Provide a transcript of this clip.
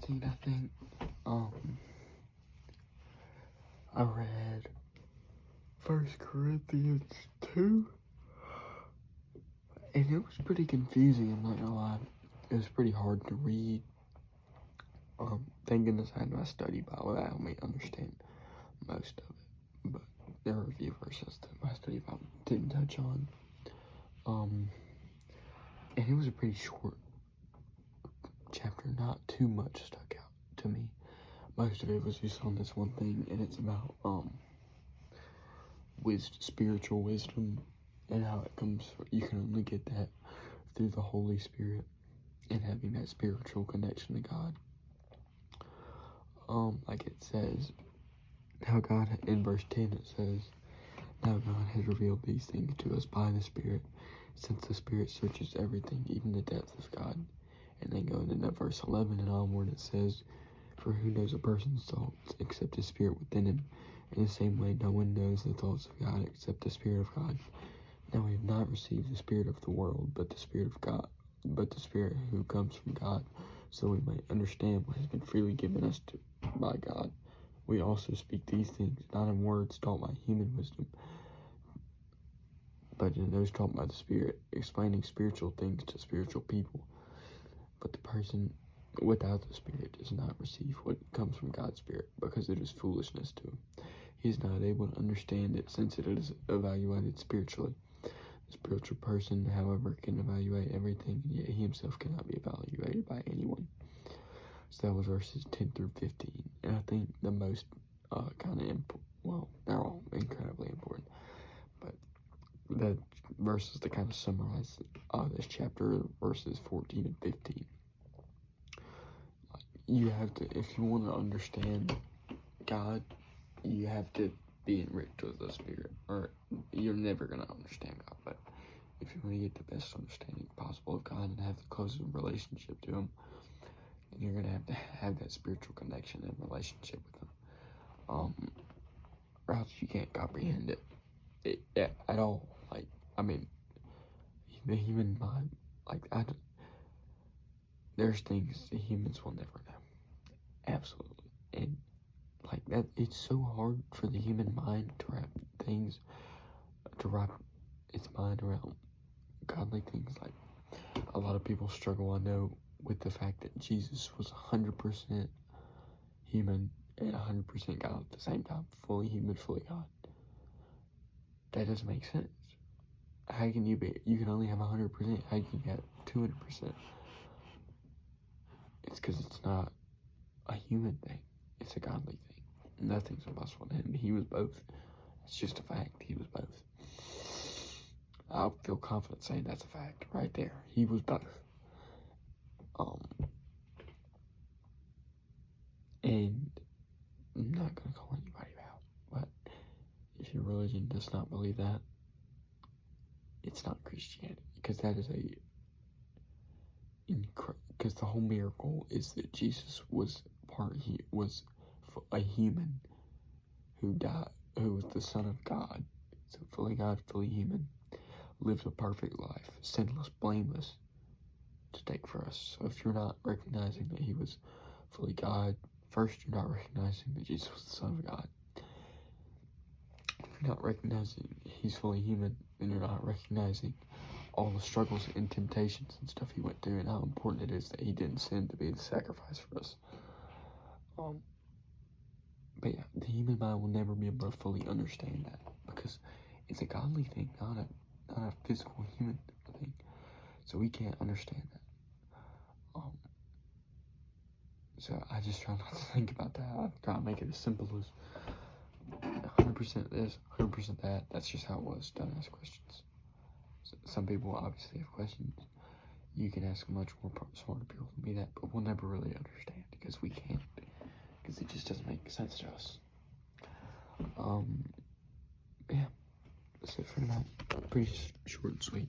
think. I read 1 Corinthians 2, and it was pretty confusing, I'm not gonna lie. It was pretty hard to read. Thank goodness I had my study Bible that helped me understand most of it, but there were a few verses that my study Bible didn't touch on. And it was a pretty short chapter, not too much stuck out to me. Most of it was just on this one thing, and it's about spiritual wisdom, and how it comes. You can only get that through the Holy Spirit and having that spiritual connection to God. Like it says, how God, in verse 10 it says, now God has revealed these things to us by the Spirit, since the Spirit searches everything, even the depths of God. And then going into verse 11 and onward, it says, for who knows a person's thoughts except his spirit within him? In the same way, no one knows the thoughts of God except the Spirit of God. Now we have not received the spirit of the world, but the Spirit of God, but the Spirit who comes from God, so we might understand what has been freely given us by God. We also speak these things, not in words taught by human wisdom, but in those taught by the Spirit, explaining spiritual things to spiritual people. But the person without the Spirit does not receive what comes from God's Spirit, because it is foolishness to him. He is not able to understand it, since it is evaluated spiritually. The spiritual person, however, can evaluate everything, and yet he himself cannot be evaluated by anyone. So that was verses 10 through 15. And I think the most they're all incredibly important, but the verses that kind of summarize this chapter, verses 14 and 15. You have to, if you want to understand God, you have to be enriched with the Spirit, or you're never going to understand God. But if you want to get the best understanding possible of God and have the closest relationship to Him, then you're going to have that spiritual connection and relationship with Him. Or else you can't comprehend it at all. The human mind, there's things the humans will never know. Absolutely. And that, it's so hard for the human mind to wrap its mind around godly things. Like, a lot of people struggle, I know, with the fact that Jesus was 100% human and 100% God at the same time, fully human, fully God. That doesn't make sense. How can you can only have 100%, how can you have 200%? It's because it's not a human thing, it's a godly thing. Nothing's impossible to him. He was both. It's just a fact. He was both. I feel confident saying that's a fact right there. He was both. And I'm not going to call anybody out, but if your religion does not believe that, it's not Christianity, because that is because the whole miracle is that Jesus was a human who died, who was the Son of God, so fully God, fully human, lived a perfect life, sinless, blameless, to take for us. So if you're not recognizing that he was fully God, first, you're not recognizing that Jesus was the Son of God. If you're not recognizing he's fully human, then you're not recognizing all the struggles and temptations and stuff he went through, and how important it is that he didn't sin to be the sacrifice for us. But yeah, the human mind will never be able to fully understand that, because it's a godly thing, not a physical human thing. So we can't understand that. So I just try not to think about that. I try to make it as simple as 100% this, 100% that. That's just how it was. Don't ask questions. So some people obviously have questions. You can ask much more smarter people than me that, but we'll never really understand, because we can't. Because it just doesn't make sense to us. Yeah. That's it for tonight. Pretty short and sweet.